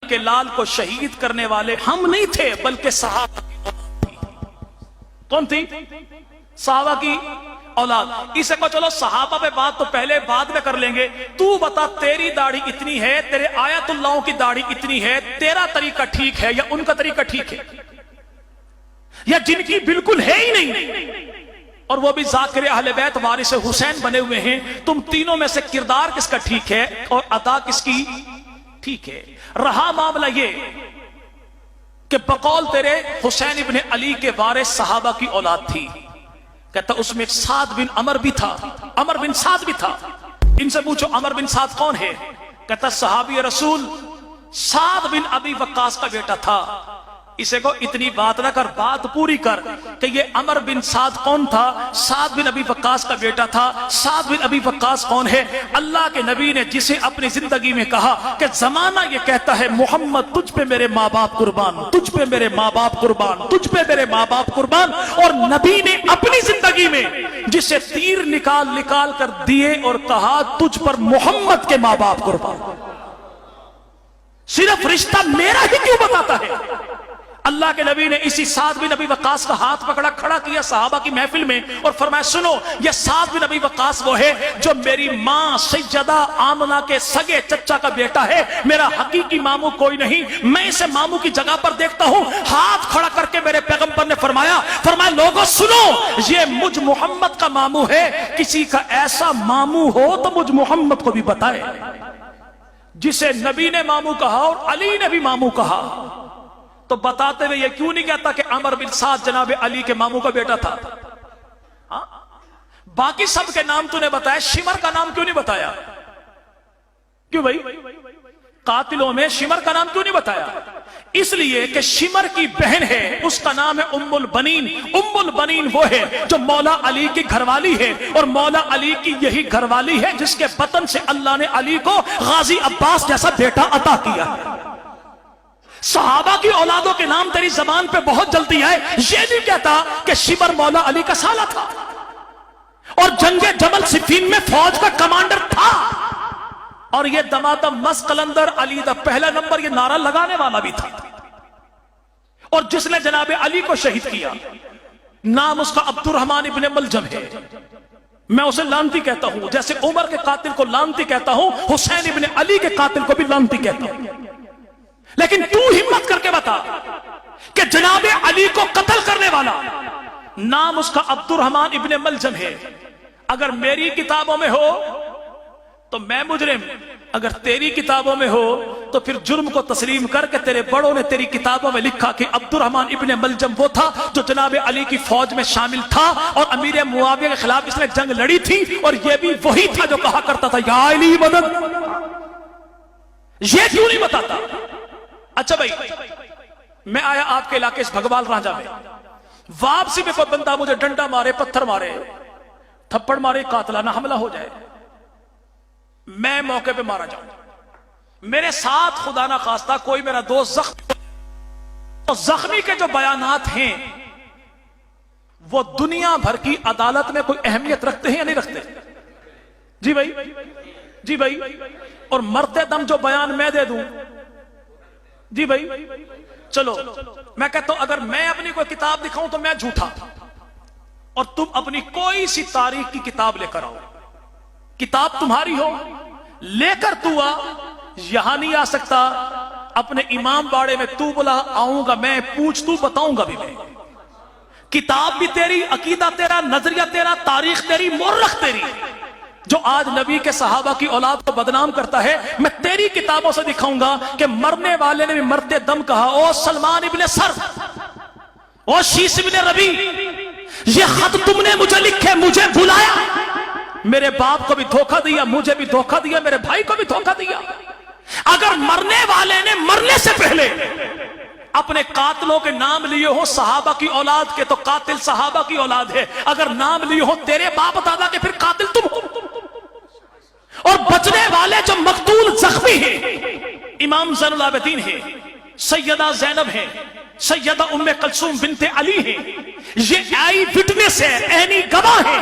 کے لال کو شہید کرنے والے ہم نہیں تھے بلکہ صحابہ کی اولاد تھی۔ کون تھی؟ صحابہ کی اولاد۔ اسے کو چلو صحابہ پہ بات تو پہلے بعد میں کر لیں گے، تو بتا تیری داڑھی اتنی ہے، تیرے آیت اللہ کی داڑھی اتنی ہے، تیرا طریقہ ٹھیک ہے یا ان کا طریقہ ٹھیک ہے؟ یا جن کی بالکل ہے ہی نہیں اور وہ بھی ذاکر اہل بیت وارث حسین بنے ہوئے ہیں، تم تینوں میں سے کردار کس کا ٹھیک ہے اور ادا کس کی ٹھیک ہے؟ رہا معاملہ یہ کہ بقول تیرے حسین ابن علی کے وارث صحابہ کی اولاد تھی، کہتا اس میں سعد بن عمر بھی تھا، عمر بن سعد بھی تھا۔ ان سے پوچھو عمر بن سعد کون ہے؟ کہتا صحابی رسول سعد بن ابی وقاص کا بیٹا تھا۔ اسے کو اتنی بات نہ کر، بات پوری کر کہ یہ عمر بن سعد کون تھا؟ سعد بن ابی وقاص کا بیٹا تھا۔ سعد بن ابی وقاص کون ہے؟ اللہ کے نبی نے جسے اپنی زندگی میں کہا کہ زمانہ یہ کہتا ہے محمد تجھ پہ میرے ماں باپ قربان، تجھ پہ میرے ماں باپ قربان، تجھ پہ میرے ماں باپ قربان، اور نبی نے اپنی زندگی میں جسے تیر نکال نکال کر دیے اور کہا تجھ پر محمد کے ماں باپ قربان۔ صرف رشتہ میرا ہی کیوں بتاتا ہے؟ اللہ کے نبی نے اسی سعد بن ابی وقاص کا ہاتھ پکڑا، کھڑا کیا صحابہ کی محفل میں اور فرمایا سنو، یہ سعد بن ابی وقاص وہ ہے جو میری ماں سیدہ آمنہ کے سگے چچا کا بیٹا ہے، میرا حقیقی ماموں کوئی نہیں، میں اسے ماموں کی جگہ پر دیکھتا ہوں۔ ہاتھ کھڑا کر کے میرے پیغمبر نے فرمایا لوگوں سنو، یہ مجھ محمد کا ماموں ہے، کسی کا ایسا ماموں ہو تو مجھ محمد کو بھی بتائے۔ جسے نبی نے ماموں کہا اور علی نے بھی ماموں کہا، تو بتاتے ہوئے یہ کیوں نہیں کہتا کہ عمر بن سعد جناب علی کے ماموں کا بیٹا تھا؟ باقی سب کے نام تو نے بتایا، شمر کا نام کیوں نہیں بتایا؟ کیوں بھائی؟ قاتلوں میں شمر کا نام کیوں نہیں بتایا؟ اس لیے کہ شمر کی بہن ہے، اس کا نام ہے ام البنین۔ ام البنین وہ ہے جو مولا علی کی گھر والی ہے، اور مولا علی کی یہی گھر والی ہے جس کے بطن سے اللہ نے علی کو غازی عباس جیسا بیٹا عطا کیا ہے۔ صحابہ کی اولادوں کے نام تیری زبان پہ بہت جلدی آئے، یہ نہیں کہتا کہ شمر مولا علی کا سالہ تھا اور جنگ جمل صفین میں فوج کا کمانڈر تھا، اور یہ دمادم مس قلندر علی دا پہلا نمبر یہ نعرہ لگانے والا بھی تھا، اور جس نے جناب علی کو شہید کیا نام اس کا عبد الرحمن ابن ملجم ہے۔ میں اسے لانتی کہتا ہوں، جیسے عمر کے قاتل کو لانتی کہتا ہوں، حسین ابن علی کے قاتل کو بھی لانتی کہتا ہوں۔ لیکن تو ہمت کر کے بتا کہ جناب علی کو قتل کرنے والا نام اس کا عبد الرحمن ابن ملجم ہے۔ اگر میری کتابوں میں ہو تو میں مجرم، اگر تیری کتابوں میں ہو تو پھر جرم کو تسلیم کر کے تیرے بڑوں نے تیری کتابوں میں لکھا کہ عبد الرحمن ابن ملجم وہ تھا جو جناب علی کی فوج میں شامل تھا اور امیر معاویہ کے خلاف اس نے جنگ لڑی تھی، اور یہ بھی وہی تھا جو کہا کرتا تھا یا علی مدد۔ یہ کیوں نہیں بتاتا؟ اچھا بھائی، میں آیا آپ کے علاقے اس بھگوال راجہ میں، واپسی میں کوئی بندہ مجھے ڈنڈا مارے، پتھر مارے، تھپڑ مارے، قاتلانہ حملہ ہو جائے، میں موقع پہ مارا جاؤں، میرے ساتھ خدا نہ خواستہ کوئی میرا دوست زخمی کے جو بیانات ہیں وہ دنیا بھر کی عدالت میں کوئی اہمیت رکھتے ہیں یا نہیں رکھتے؟ جی بھائی، جی بھائی، اور مرتے دم جو بیان میں دے دوں، جی بھائی، چلو میں کہتا ہوں اگر میں اپنی کوئی کتاب دکھاؤں تو میں جھوٹا، اور تم اپنی کوئی سی تاریخ کی کتاب لے کر آؤ، کتاب تمہاری ہو، لے کر تو آ، یہاں نہیں آ سکتا، اپنے امام باڑے میں تو بلا، آؤں گا میں، پوچھ تو بتاؤں گا بھی میں، کتاب بھی تیری، عقیدہ تیرا، نظریہ تیرا، تاریخ تیری، مورخ تیری، جو آج نبی کے صحابہ کی اولاد کو بدنام کرتا ہے، میں تیری کتابوں سے دکھاؤں گا کہ مرنے والے نے بھی مرتے دم کہا او سلمان ابن سرد، او شیس ابن ربی، یہ خط تم نے مجھے لکھے، مجھے بلایا، میرے باپ کو بھی دھوکہ دیا، مجھے بھی دھوکہ دیا، میرے بھائی کو بھی دھوکہ دیا۔ اگر مرنے والے نے مرنے سے پہلے اپنے قاتلوں کے نام لیے ہوں صحابہ کی اولاد کے تو قاتل صحابہ کی اولاد ہے، اگر نام لیے ہوں تیرے باپ دادا کے پھر قاتل تم ہو۔ اور بچنے والے جو مقتول زخمی ہیں امام زین العابدین ہیں، سیدہ زینب ہیں، سیدہ ام کلثوم بنت علی ہیں، یہ آئی وٹنس ہے، عینی گواہ ہیں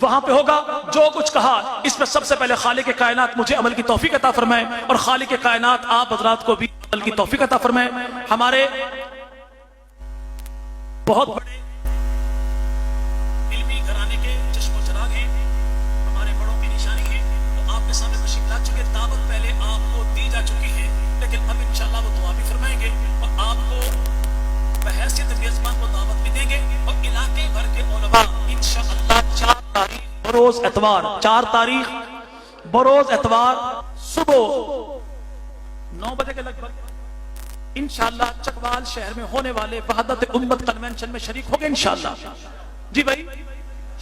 وہاں پہ ہوگا جو کچھ کہا اس میں سب سے پہلے خالق کائنات مجھے عمل کی توفیق عطا فرمائے اور خالق کائنات آپ حضرات کو بھی عمل کی توفیق عطا فرمائے. ہمارے بہت بڑے علمی گھرانے کے چشم و چراغ ہیں, ہمارے بڑوں کی نشانی ہے, تو آپ کے سامنے تشریف لا چکے. دعوت پہلے آپ کو دی جا چکی ہے لیکن اب انشاءاللہ وہ دعا بھی فرمائیں گے اور آپ کو بحیثیت میزبان کو دعوت بھی دیں گے اور علاقے بھر کے علماء انشاءاللہ 4 تاریخ بروز اتوار 4 تاریخ بروز اتوار صبح 9 بجے کے لگ بھگ انشاءاللہ چکوال شہر میں ہونے والے وحدت امت کنونشن میں شریک ہوگے انشاءاللہ. جی بھائی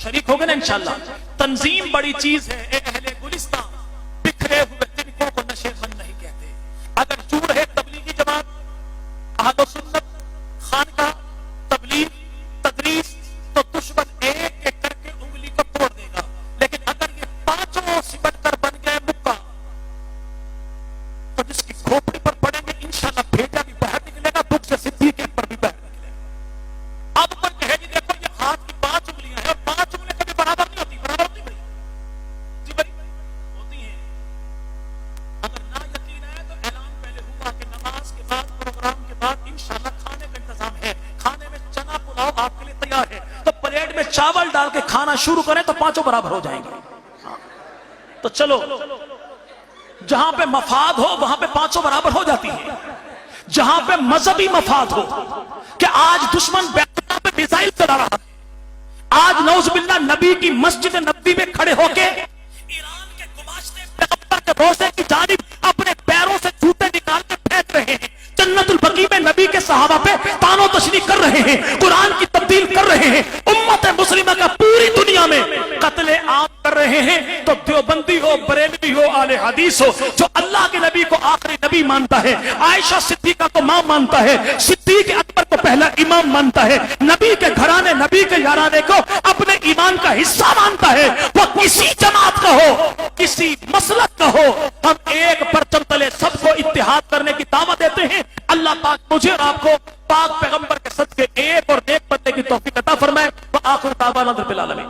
شریک ہوگے نا انشاءاللہ. تنظیم بڑی چیز ہے اے اہل گلستان, بکھرے ہوئے تنکوں کو نشے من نہیں کہتے. اگر جور ہے تبلیغی جماعت اہل سنت خانقاہ تبلیغ تدریس تو دشمن ایک ایک کر کے انگلی کو توڑ دے گا, لیکن اگر یہ پانچوں سمٹ کر بن گئے مکہ تو جس کی کھوپڑی پر پڑیں گے انشاءاللہ بھیجا بھی باہر نکلے گا, بک سے صدیق پر بھی باہر نکلے گا. اب کوئی کہے جی دیکھو یہ ہاتھ کی 5 انگلیاں ہیں اور 5 انگلیاں کبھی برابر نہیں ہوتی, برابر ہوتی بھائی جی بھائی ہوتی ہیں. اگر نہ یقین ہے تو اعلان پہلے ہوا کہ نماز کے بعد پروگرام کے بعد انشاءاللہ کھانے کا انتظام ہے, کھانے میں چنا پلاؤ آپ کے لیے تیار ہے, تو پلیٹ میں چاول ڈال کے کھانا شروع کریں تو 5 برابر ہو جائیں گے. تو چلو جہاں پہ مفاد ہو وہاں پہ 5 برابر ہو جاتی ہے. جہاں پہ مذہبی مفاد ہو کہ آج دشمن بیت اللہ پہ میزائل چلا رہا ہے, آج نعوذ باللہ نبی کی مسجد نبوی میں کھڑے ہو کے ایران کے گماشتے پیغمبر کے روزے کی جانب اپنے پیروں سے جوتے نکال کے پھینک رہے ہیں, جنت البقیع میں نبی کے صحابہ پہ تان و تشریح کر رہے ہیں, قرآن کی تبدیل کر رہے ہیں, امت مسلمہ کا پوری دنیا میں قتل عام کر رہے ہیں. تو دیوبندی ہو بریلوی ہو اہل حدیث ہو جو اللہ کے نبی کو آخری نبی مانتا ہے, عائشہ صدیقہ کو ماں مانتا ہے, صدیق اکبر کو پہلا امام مانتا ہے, نبی کے گھرانے نبی کے یارانے کو اپنے ایمان کا حصہ مانتا ہے, وہ کسی جماعت کا ہو کسی مسلک کا ہو, ہم ایک پرچم تلے سب کو اتحاد کرنے کی دعوت دیتے ہیں. اللہ پاک مجھے اور آپ کو پاک پیغمبر کے صدقے ایک اور نیک بندے کی توفیق عطا فرمائے. وآخر دعوانا رب العالمین.